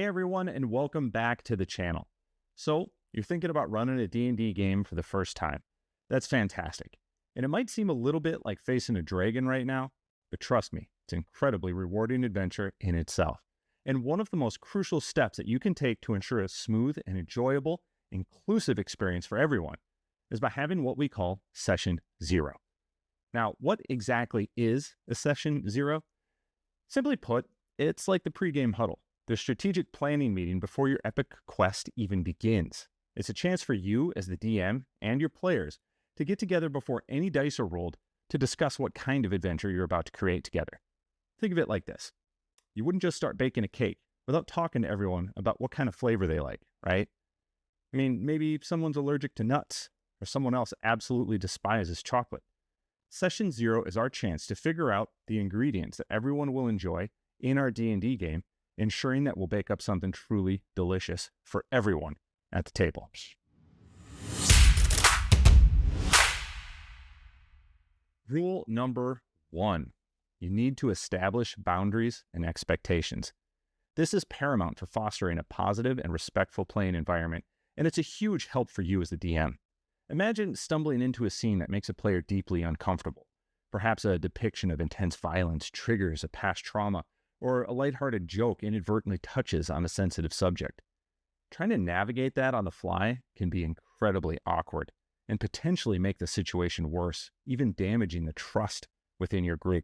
Hey everyone, and welcome back to the channel. So, you're thinking about running a D&D game for the first time. That's fantastic. And it might seem a little bit like facing a dragon right now, but trust me, it's an incredibly rewarding adventure in itself. And one of the most crucial steps that you can take to ensure a smooth and enjoyable, inclusive experience for everyone is by having what we call Session Zero. Now, what exactly is a Session Zero? Simply put, it's like the pregame huddle, the strategic planning meeting before your epic quest even begins. It's a chance for you as the DM and your players to get together before any dice are rolled to discuss what kind of adventure you're about to create together. Think of it like this. You wouldn't just start baking a cake without talking to everyone about what kind of flavor they like, right? I mean, maybe someone's allergic to nuts or someone else absolutely despises chocolate. Session Zero is our chance to figure out the ingredients that everyone will enjoy in our D&D game, ensuring that we'll bake up something truly delicious for everyone at the table. Rule number 1, you need to establish boundaries and expectations. This is paramount for fostering a positive and respectful playing environment, and it's a huge help for you as the DM. Imagine stumbling into a scene that makes a player deeply uncomfortable. Perhaps a depiction of intense violence triggers a past trauma, or a lighthearted joke inadvertently touches on a sensitive subject. Trying to navigate that on the fly can be incredibly awkward and potentially make the situation worse, even damaging the trust within your group.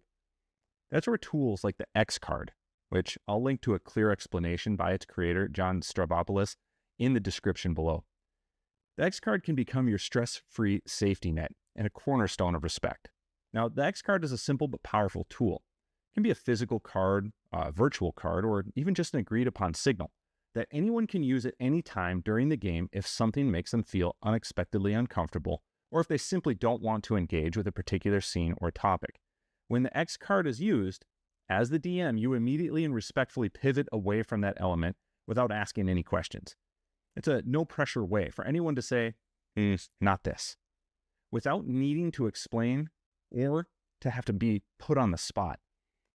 That's where tools like the X card, which I'll link to a clear explanation by its creator, John Stravopoulos, in the description below. The X card can become your stress-free safety net and a cornerstone of respect. Now, the X card is a simple but powerful tool. It can be a physical card, a virtual card, or even just an agreed-upon signal that anyone can use at any time during the game if something makes them feel unexpectedly uncomfortable, or if they simply don't want to engage with a particular scene or topic. When the X card is used, as the DM, you immediately and respectfully pivot away from that element without asking any questions. It's a no-pressure way for anyone to say, not this, without needing to explain or to have to be put on the spot.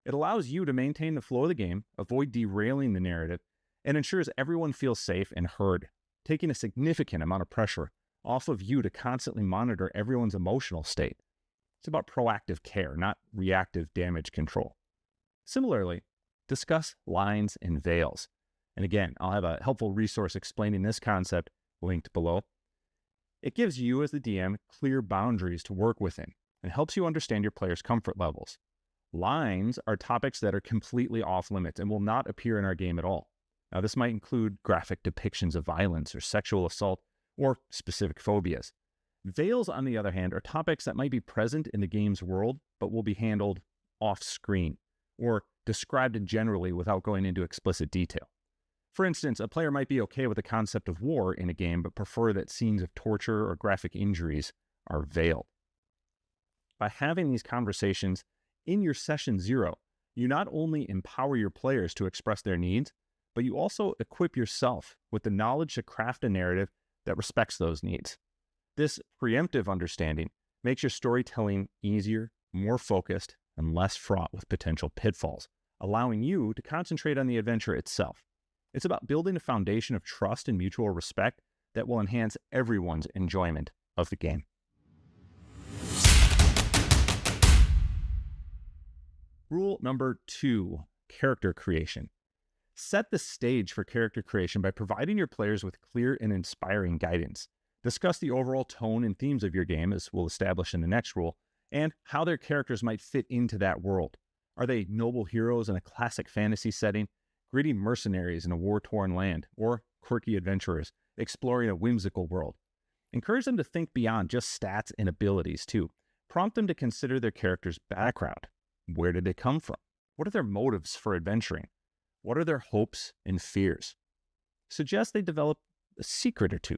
It allows you to maintain the flow of the game, avoid derailing the narrative, and ensures everyone feels safe and heard, taking a significant amount of pressure off of you to constantly monitor everyone's emotional state. It's about proactive care, not reactive damage control. Similarly, discuss lines and veils. And again, I'll have a helpful resource explaining this concept linked below. It gives you as the DM clear boundaries to work within and helps you understand your players' comfort levels. Lines are topics that are completely off limits and will not appear in our game at all. Now, this might include graphic depictions of violence or sexual assault or specific phobias. Veils, on the other hand, are topics that might be present in the game's world, but will be handled off-screen or described generally without going into explicit detail. For instance, a player might be okay with the concept of war in a game, but prefer that scenes of torture or graphic injuries are veiled. By having these conversations in your Session Zero, you not only empower your players to express their needs, but you also equip yourself with the knowledge to craft a narrative that respects those needs. This preemptive understanding makes your storytelling easier, more focused, and less fraught with potential pitfalls, allowing you to concentrate on the adventure itself. It's about building a foundation of trust and mutual respect that will enhance everyone's enjoyment of the game. Rule number 2, character creation. Set the stage for character creation by providing your players with clear and inspiring guidance. Discuss the overall tone and themes of your game, as we'll establish in the next rule, and how their characters might fit into that world. Are they noble heroes in a classic fantasy setting, gritty mercenaries in a war-torn land, or quirky adventurers exploring a whimsical world? Encourage them to think beyond just stats and abilities, too. Prompt them to consider their character's background. Where did they come from? What are their motives for adventuring? What are their hopes and fears? Suggest they develop a secret or two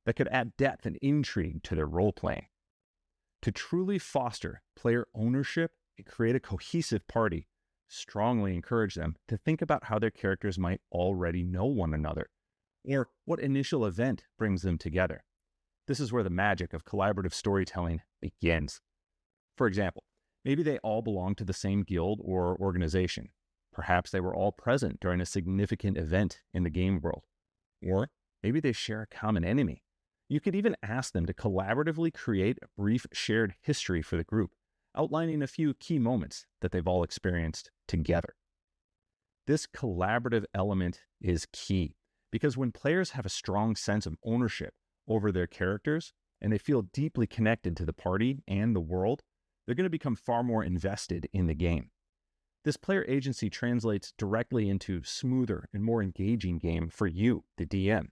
that could add depth and intrigue to their role-playing. To truly foster player ownership and create a cohesive party, strongly encourage them to think about how their characters might already know one another, or what initial event brings them together. This is where the magic of collaborative storytelling begins. For example, maybe they all belong to the same guild or organization. Perhaps they were all present during a significant event in the game world. Or maybe they share a common enemy. You could even ask them to collaboratively create a brief shared history for the group, outlining a few key moments that they've all experienced together. This collaborative element is key because when players have a strong sense of ownership over their characters and they feel deeply connected to the party and the world, they're going to become far more invested in the game. This player agency translates directly into smoother and more engaging game for you, the DM.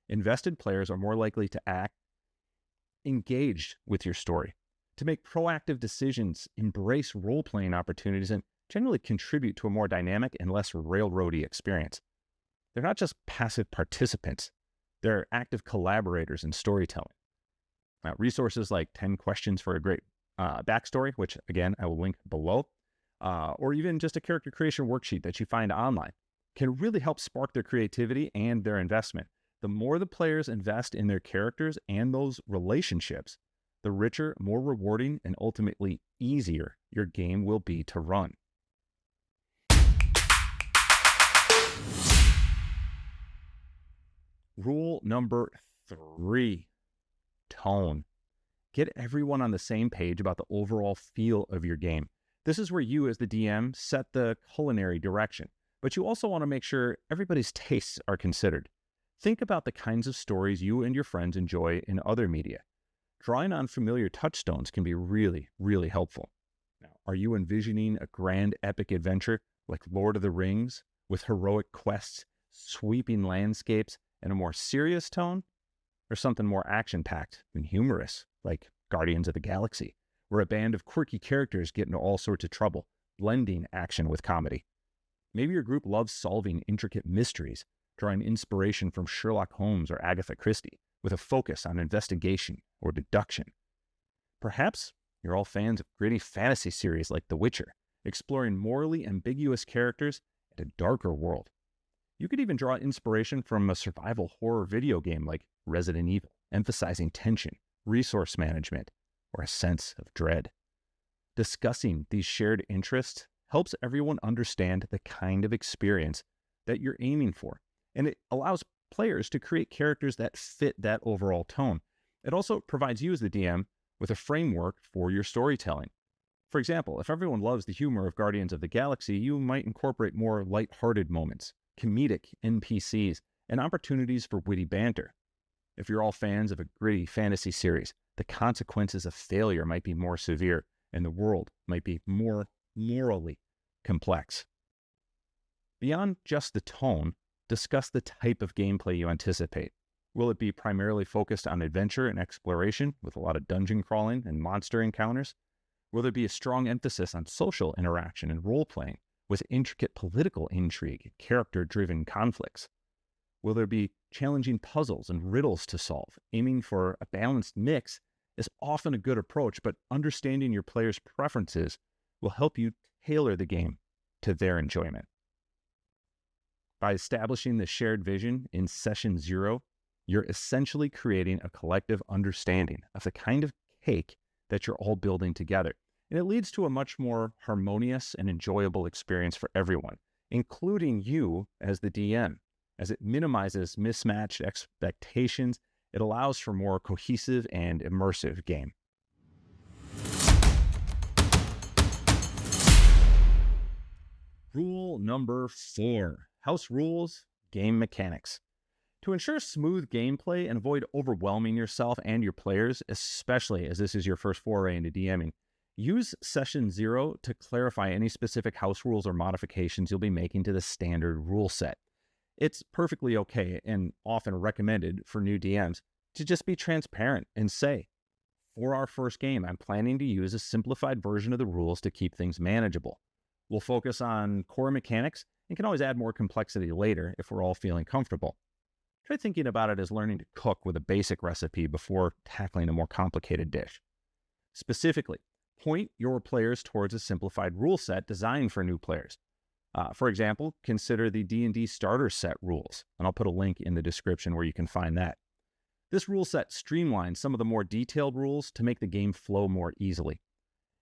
Invested players are more likely to act engaged with your story, to make proactive decisions, embrace role-playing opportunities, and generally contribute to a more dynamic and less railroady experience. They're not just passive participants, they're active collaborators in storytelling. Resources like 10 questions for a great backstory, which again, I will link below, or even just a character creation worksheet that you find online, can really help spark their creativity and their investment. The more the players invest in their characters and those relationships, the richer, more rewarding, and ultimately easier your game will be to run. Rule number 3, tone. Get everyone on the same page about the overall feel of your game. This is where you as the DM set the culinary direction, but you also want to make sure everybody's tastes are considered. Think about the kinds of stories you and your friends enjoy in other media. Drawing on familiar touchstones can be really, really helpful. Now, are you envisioning a grand epic adventure like Lord of the Rings with heroic quests, sweeping landscapes, and a more serious tone? Or something more action-packed and humorous like Guardians of the Galaxy, where a band of quirky characters get into all sorts of trouble, blending action with comedy? Maybe your group loves solving intricate mysteries, drawing inspiration from Sherlock Holmes or Agatha Christie, with a focus on investigation or deduction. Perhaps you're all fans of gritty fantasy series like The Witcher, exploring morally ambiguous characters and a darker world. You could even draw inspiration from a survival horror video game like Resident Evil, emphasizing tension, resource management, or a sense of dread. Discussing these shared interests helps everyone understand the kind of experience that you're aiming for, and it allows players to create characters that fit that overall tone. It also provides you as the DM with a framework for your storytelling. For example, if everyone loves the humor of Guardians of the Galaxy, you might incorporate more lighthearted moments, comedic NPCs, and opportunities for witty banter. If you're all fans of a gritty fantasy series, the consequences of failure might be more severe, and the world might be more morally complex. Beyond just the tone, discuss the type of gameplay you anticipate. Will it be primarily focused on adventure and exploration with a lot of dungeon crawling and monster encounters? Will there be a strong emphasis on social interaction and role-playing with intricate political intrigue and character-driven conflicts? Will there be challenging puzzles and riddles to solve? Aiming for a balanced mix is often a good approach, but understanding your players' preferences will help you tailor the game to their enjoyment. By establishing the shared vision in session 0, you're essentially creating a collective understanding of the kind of cake that you're all building together. And it leads to a much more harmonious and enjoyable experience for everyone, including you as the DM. As it minimizes mismatched expectations, it allows for more cohesive and immersive game. Rule number 4, house rules, game mechanics. To ensure smooth gameplay and avoid overwhelming yourself and your players, especially as this is your first foray into DMing, use session 0 to clarify any specific house rules or modifications you'll be making to the standard rule set. It's perfectly okay and often recommended for new DMs to just be transparent and say, for our first game, I'm planning to use a simplified version of the rules to keep things manageable. We'll focus on core mechanics and can always add more complexity later if we're all feeling comfortable. Try thinking about it as learning to cook with a basic recipe before tackling a more complicated dish. Specifically, point your players towards a simplified rule set designed for new players. For example, consider the D&D starter set rules, and I'll put a link in the description where you can find that. This rule set streamlines some of the more detailed rules to make the game flow more easily.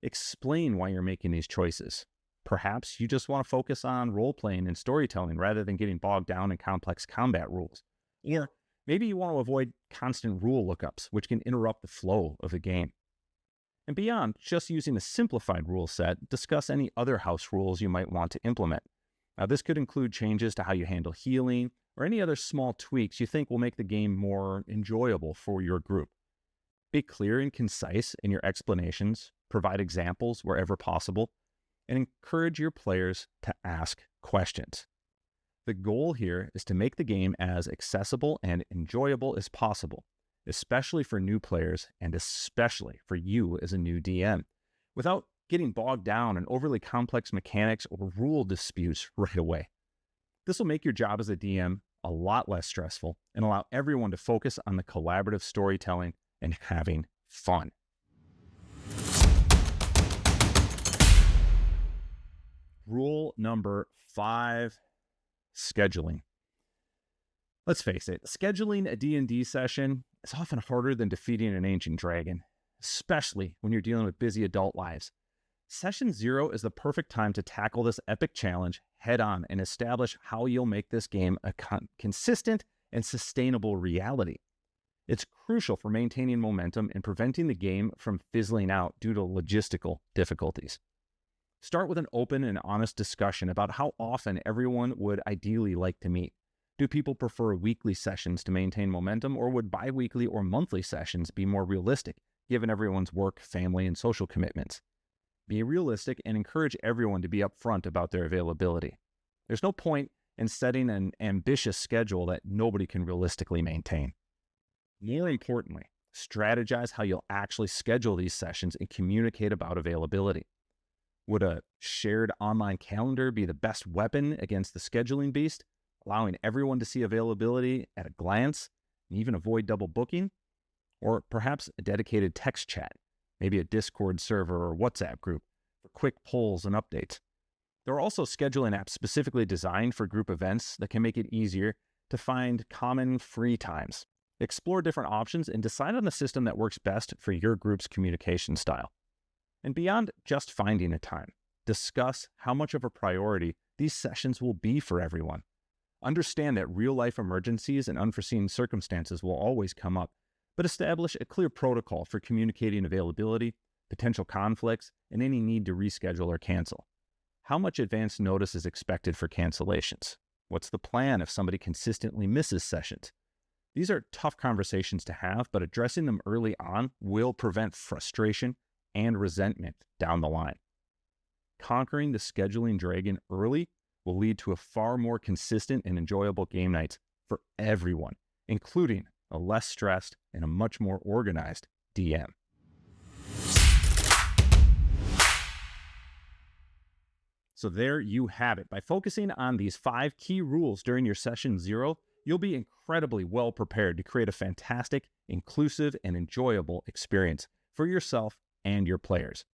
Explain why you're making these choices. perhaps you just want to focus on role-playing and storytelling rather than getting bogged down in complex combat rules. Or maybe you want to avoid constant rule lookups, which can interrupt the flow of the game. And beyond just using a simplified rule set, discuss any other house rules you might want to implement. Now, this could include changes to how you handle healing or any other small tweaks you think will make the game more enjoyable for your group. Be clear and concise in your explanations, provide examples wherever possible, and encourage your players to ask questions. The goal here is to make the game as accessible and enjoyable as possible, especially for new players and especially for you as a new DM, without getting bogged down in overly complex mechanics or rule disputes right away. This will make your job as a DM a lot less stressful and allow everyone to focus on the collaborative storytelling and having fun. Rule number 5, scheduling. Let's face it, scheduling a D&D session is often harder than defeating an ancient dragon, especially when you're dealing with busy adult lives. Session 0 is the perfect time to tackle this epic challenge head on and establish how you'll make this game a consistent and sustainable reality. It's crucial for maintaining momentum and preventing the game from fizzling out due to logistical difficulties. Start with an open and honest discussion about how often everyone would ideally like to meet. Do people prefer weekly sessions to maintain momentum, or would bi-weekly or monthly sessions be more realistic, given everyone's work, family, and social commitments? Be realistic and encourage everyone to be upfront about their availability. There's no point in setting an ambitious schedule that nobody can realistically maintain. More importantly, strategize how you'll actually schedule these sessions and communicate about availability. Would a shared online calendar be the best weapon against the scheduling beast, allowing everyone to see availability at a glance and even avoid double booking? Or perhaps a dedicated text chat, maybe a Discord server or WhatsApp group for quick polls and updates. There are also scheduling apps specifically designed for group events that can make it easier to find common free times. Explore different options and decide on the system that works best for your group's communication style. And beyond just finding a time, discuss how much of a priority these sessions will be for everyone. Understand that real-life emergencies and unforeseen circumstances will always come up, but establish a clear protocol for communicating availability, potential conflicts, and any need to reschedule or cancel. How much advance notice is expected for cancellations? What's the plan if somebody consistently misses sessions? These are tough conversations to have, but addressing them early on will prevent frustration and resentment down the line. Conquering the scheduling dragon early will lead to a far more consistent and enjoyable game nights for everyone, including a less stressed and a much more organized DM. So there you have it. By focusing on these 5 key rules during your session 0, you'll be incredibly well prepared to create a fantastic, inclusive, and enjoyable experience for yourself and your players.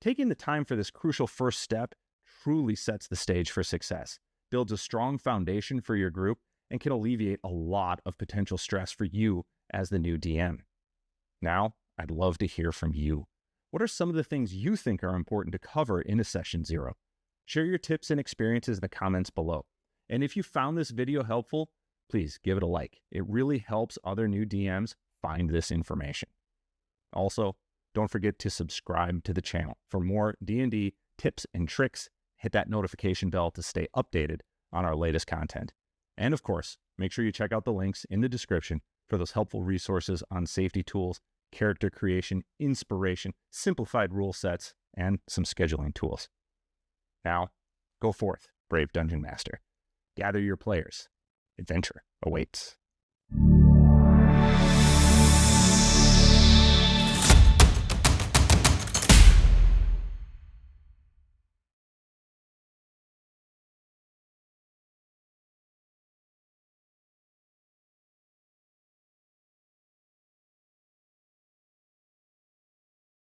Taking the time for this crucial first step truly sets the stage for success, builds a strong foundation for your group, and can alleviate a lot of potential stress for you as the new DM. Now, I'd love to hear from you. What are some of the things you think are important to cover in a session 0? Share your tips and experiences in the comments below. And if you found this video helpful, please give it a like. It really helps other new DMs find this information. Also, don't forget to subscribe to the channel for more D&D tips and tricks. Hit that notification bell to stay updated on our latest content. And of course, make sure you check out the links in the description for those helpful resources on safety tools, character creation, inspiration, simplified rule sets, and some scheduling tools. Now, go forth, brave Dungeon Master. Gather your players. Adventure awaits.